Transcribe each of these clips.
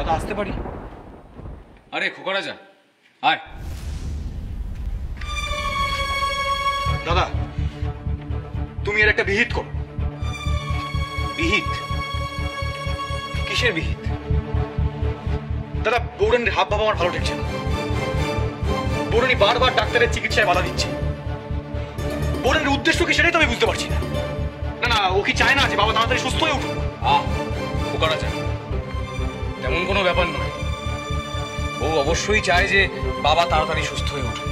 দাদা আসতে পারি? আরে খোকা রাজা আয়। দাদা তুমি এর একটা বিহিত করো। বিহিত? কিসের বিহিত? দাদা বৌরানির হাব ভাব আমার ভালো ঠেকছে না। বৌরানি বারবার ডাক্তারের চিকিৎসায় বাধা দিচ্ছে। বৌরানির উদ্দেশ্য কি সেটাই তো আমি বুঝতে পারছি না। না না, ও কি চায় না যে বাবা তাড়াতাড়ি সুস্থ হয়ে উঠুক? খোকা রাজা তেমন কোনো ব্যাপার নয়। ও অবশ্যই চায় যে বাবা তাড়াতাড়ি সুস্থ হয়ে উঠুক।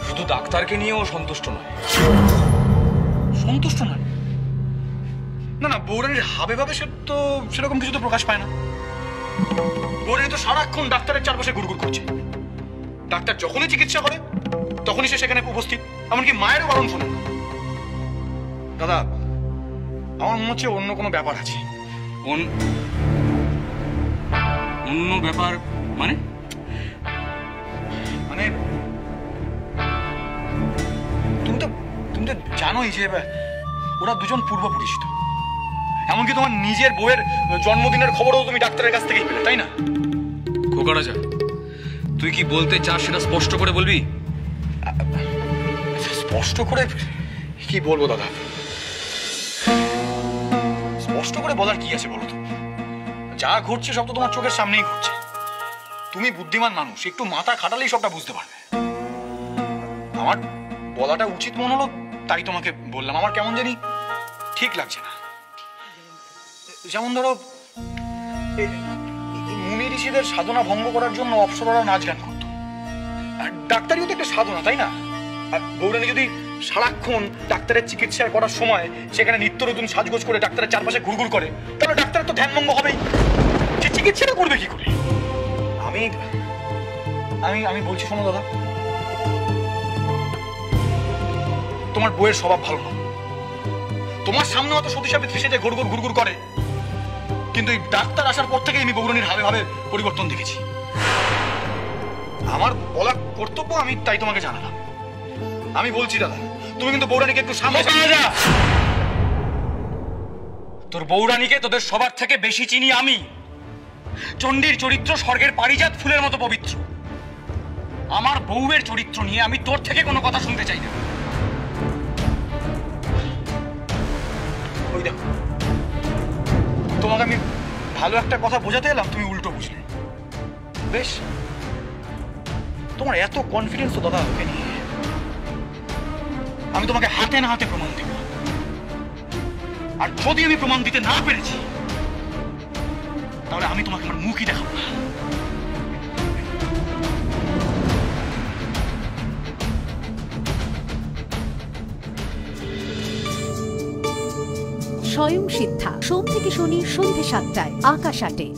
শুধু ডাক্তারকে নিয়েও সন্তুষ্ট নয়। সন্তুষ্ট নয়? না না, বৌরানির হাবে ভাবে সে তো সেরকম কিছু তো প্রকাশ পায় না। বৌরানি তো সারাক্ষণ ডাক্তারের চারপাশে ঘুরঘুর করছে। ডাক্তার যখনই চিকিৎসা করে তখনই সে সেখানে উপস্থিত, এমনকি মায়েরও বারণ শোনে না। দাদা আমার মনে হচ্ছে অন্য কোনো ব্যাপার আছে। অন্য ব্যাপার মানে? মানে তুমি তো জানোই যে ওরা দুজন পূর্ব পরিচিত। এমনকি তোমার নিজের বউয়ের জন্মদিনের খবরও তুমি ডাক্তারের কাছ থেকেই পেলে, তাই না? খোকা রাজা তুই কি বলতে চাস সেটা স্পষ্ট করে বলবি। স্পষ্ট করে কি বলবো দাদা? স্পষ্ট করে বলার কি আছে বলো তো? যা ঘটছে সব তো তোমার চোখের সামনেই ঘটছে। তুমি বুদ্ধিমান মানুষ, একটু মাথা খাটালেই সবটা বুঝতে পারবে। আমার বলাটা উচিত মনে হলো তাই তোমাকে বললাম। আমার কেমন জানি ঠিক লাগছে না। যেমন ধরো মুনি ঋষিদের সাধনা ভঙ্গ করার জন্য অপ্সরারা নাচ গান করতো। আর ডাক্তারিও তো একটা সাধনা, তাই না? আর বৌরানি যদি সারাক্ষণ ডাক্তারের চিকিৎসা করার সময় সেখানে নিত্য নতুন সাজগোজ করে ডাক্তারের চারপাশে ঘুরঘুর করে, তাহলে ডাক্তারের তো ধ্যানভঙ্গ হবেই। সে চিকিৎসাটা করবে কি করে? আমি আমি আমি বলছি শোনো দাদা, তোমার বউয়ের স্বভাব ভালো না। তোমার সামনে অত সতী সাবিত্রী সেজে ঘুরঘুর করে, কিন্তু এই ডাক্তার আসার পর থেকে আমি বৌরানির হাবে ভাবে পরিবর্তন দেখেছি। আমার বলা কর্তব্য, আমি তাই তোমাকে জানালাম। আমি বলছি দাদা, তুমি কিন্তু বৌরানিকে একটু সামনে। তোর বৌরানিকে তোদের সবার থেকে বেশি চিনি আমি। চণ্ডীর চরিত্র স্বর্গের পারিজাত ফুলের মতো পবিত্র। আমার বউয়ের চরিত্র নিয়ে আমি তোর থেকে কোনো কথা শুনতে চাই না। ওই দেখো, তোমাকে আমি ভালো একটা কথা বোঝাতে এলাম, তুমি উল্টো বুঝলে। বেশ, তোমার এত কনফিডেন্স তো দাদা ওকে নিয়ে। আমি তোমাকে হাতে না হাতে প্রমাণ দেব। আর যদি আমি প্রমাণ দিতে না পেরেছি তাহলে আমি তোমাকে আমার মুখই দেখাবো না। স্বয়ং সিদ্ধা, সোম থেকে শনি সন্ধ্যে ৭টায়, আকাশ ৮-এ।